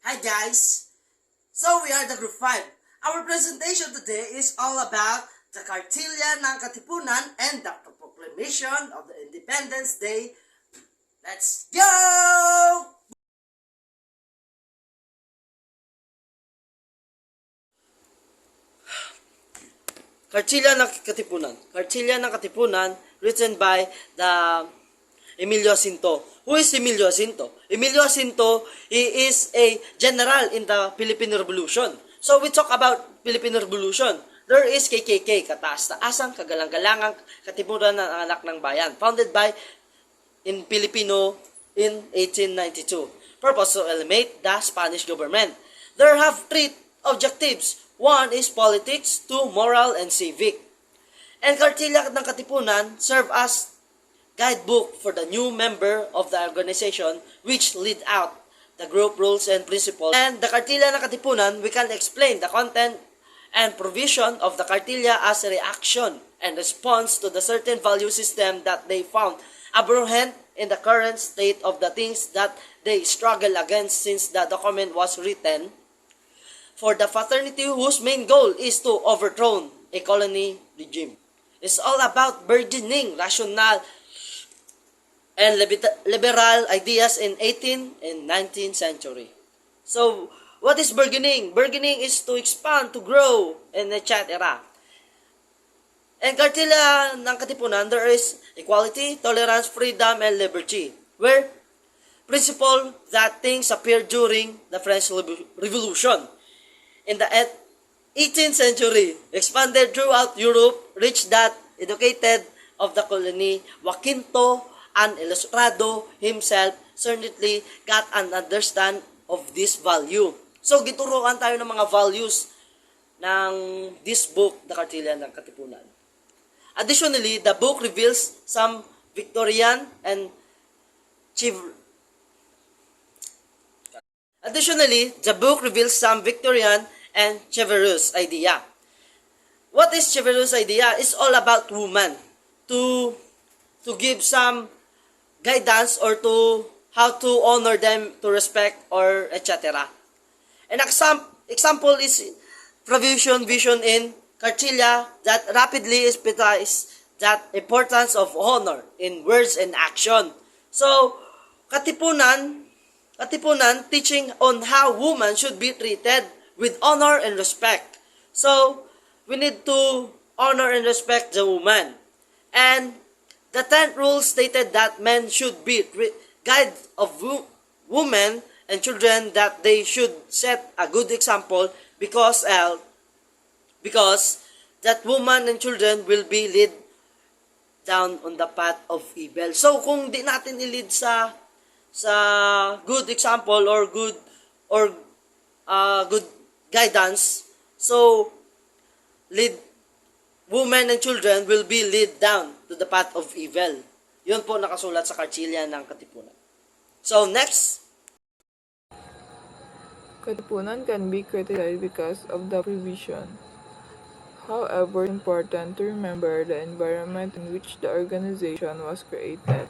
Hi guys! So we are the group 5. Our presentation today is all about the Kartilya ng Katipunan and the Proclamation of the Independence Day. Let's go! Kartilya ng Katipunan, written by the Emilio Jacinto. Who is Emilio Jacinto? Emilio Jacinto, he is a general in the Philippine Revolution. So we talk about Philippine Revolution. There is KKK, Kataas-Taasang Kagalang-galangang Katipunan ng Anak ng Bayan, founded by in Filipino in 1892. Purpose to eliminate the Spanish government. There have three objectives. One is politics, two moral and civic. And Kartilya ng Katipunan serve as guidebook for the new member of the organization which lead out the group rules and principles. And the Kartilya ng Katipunan, we can explain the content and provision of the Kartilya as a reaction and response to the certain value system that they found abhorrent in the current state of the things that they struggle against since the document was written for the fraternity whose main goal is to overthrow a colony regime. It's all about burgeoning rational and liberal ideas in 18th and 19th century. So, what is burgeoning? Burgeoning is to expand, to grow, and etc. And Kartilya ng Katipunan, there is equality, tolerance, freedom, and liberty, where principle that things appeared during the French Revolution. In the 18th century, expanded throughout Europe, reached that educated of the colony, Jacinto, an Ilustrado himself, certainly got an understand of this value. So, gituruan tayo ng mga values ng this book, The Kartilya ng Katipunan. Additionally, the book reveals some Victorian and chivalrous idea. What is chivalrous idea? It's all about woman. To give some guidance or to how to honor them, to respect or etc. An example is provision vision in Kartilya that rapidly emphasizes that importance of honor in words and action. So, Katipunan teaching on how women should be treated with honor and respect. So, we need to honor and respect the woman. And the 10th rule stated that men should be guides of women and children, that they should set a good example because that woman and children will be led down on the path of evil. So kung di natin i-lead sa good example or good guidance, so women and children will be led down to the path of evil. Yun po nakasulat sa Kartilya ng Katipunan. So next, Katipunan can be criticized because of the provision. However, it's important to remember the environment in which the organization was created.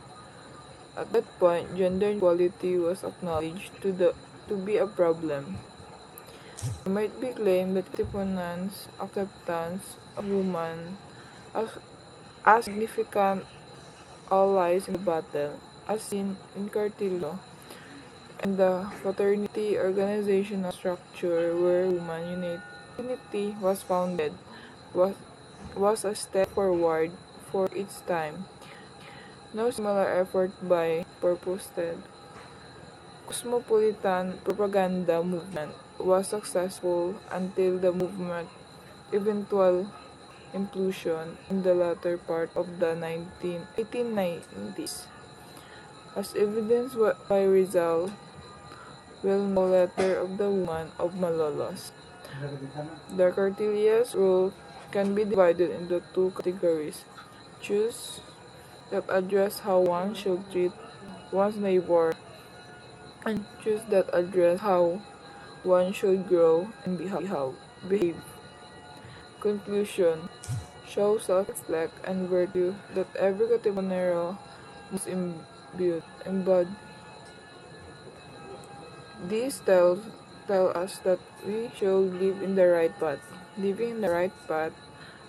At that point, gender equality was acknowledged to be a problem. It might be claimed that Katipunan's acceptance of women as significant allies in the battle, as seen in Kartilya, and the fraternity organizational structure where woman unity was founded, was a step forward for its time. No similar effort by purposed cosmopolitan propaganda movement was successful until the movement eventual implosion in the latter part of the 1890s. As evidenced by Rizal, well-known letter of the woman of Malolos. The Kartilya's rule can be divided into two categories: choose that address how one should treat one's neighbor, and choose that address how one should grow and behave. Conclusion: show self-respect and virtue that every Katipunero must embody. This tells tell us that we should live in the right path. Living in the right path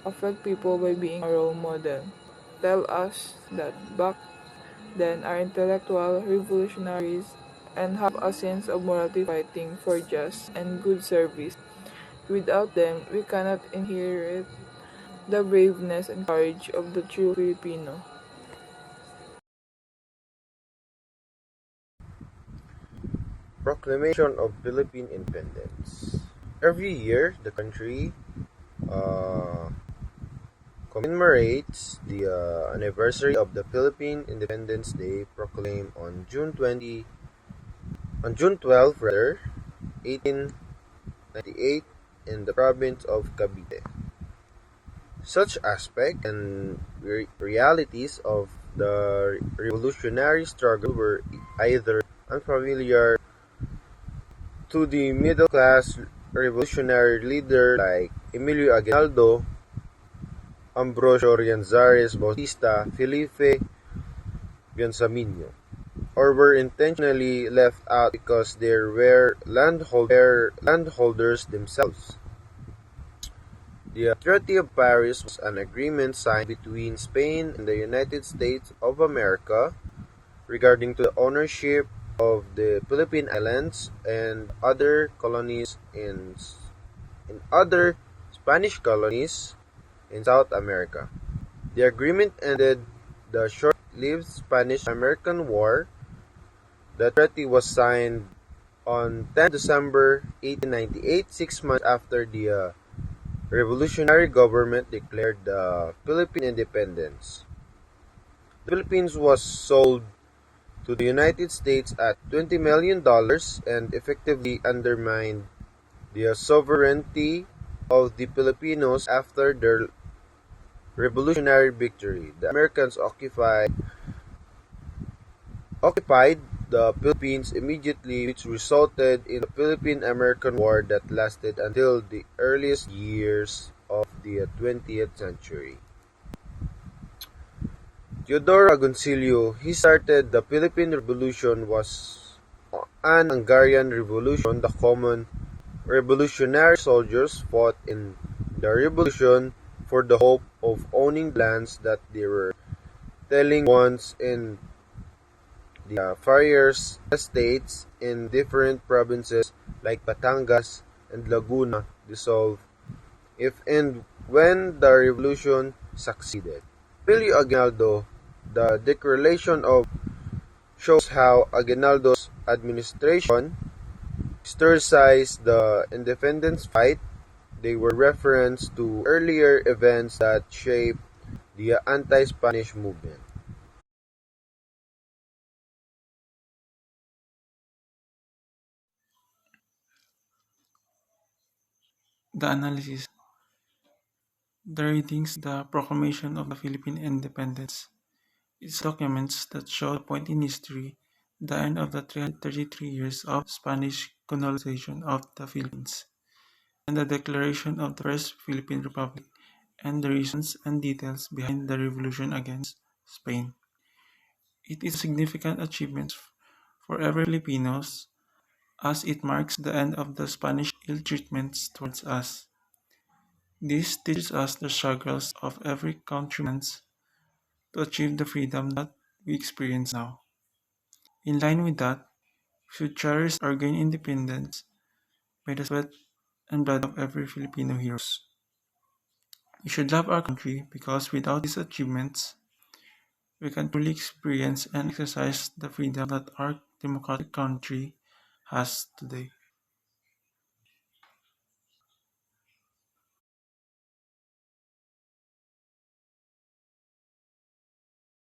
affect people by being a role model. Tell us that back then our intellectual revolutionaries and have a sense of morality fighting for just and good service. Without them, we cannot inherit the braveness and courage of the true Filipino. Proclamation of Philippine Independence. Every year, the country uh, commemorates the anniversary of the Philippine Independence Day, proclaimed on June 12, 1898, in the province of Cavite. Such aspects and realities of the revolutionary struggle were either unfamiliar to the middle-class revolutionary leader like Emilio Aguinaldo, Ambrosio Rianzares Bautista, Felipe Gonzamino, or were intentionally left out because they were landholders themselves. The Treaty of Paris was an agreement signed between Spain and the United States of America regarding to the ownership of the Philippine Islands and other colonies in other Spanish colonies in South America. The agreement ended the short-lived Spanish-American War. The treaty was signed on 10 December 1898, 6 months after the revolutionary government declared the Philippine independence. The Philippines was sold to the United States at $20 million and effectively undermined the sovereignty of the Filipinos after their revolutionary victory. The Americans occupied the Philippines immediately, which resulted in the Philippine-American War that lasted until the earliest years of the 20th century. Teodoro Agoncillo, he started the Philippine Revolution was an Hungarian revolution. The common revolutionary soldiers fought in the revolution for the hope of owning lands that they were telling once in the Farriers estates in different provinces like Batangas and Laguna dissolved if and when the revolution succeeded. Emilio Aguinaldo, the Declaration of shows how Aguinaldo's administration historicized the independence fight. They were reference to earlier events that shaped the anti-Spanish movement. The analysis, the readings, the Proclamation of the Philippine Independence. It's documents that show the point in history, the end of the 333 years of Spanish colonization of the Philippines, and the declaration of the First Philippine Republic, and the reasons and details behind the revolution against Spain. It is a significant achievement for every Filipinos as it marks the end of the Spanish ill treatments towards us. This teaches us the struggles of every countryman to achieve the freedom that we experience now. In line with that, we should cherish our gained independence by the sweat and blood of every Filipino heroes. We should love our country because without these achievements, we can truly experience and exercise the freedom that our democratic country has today.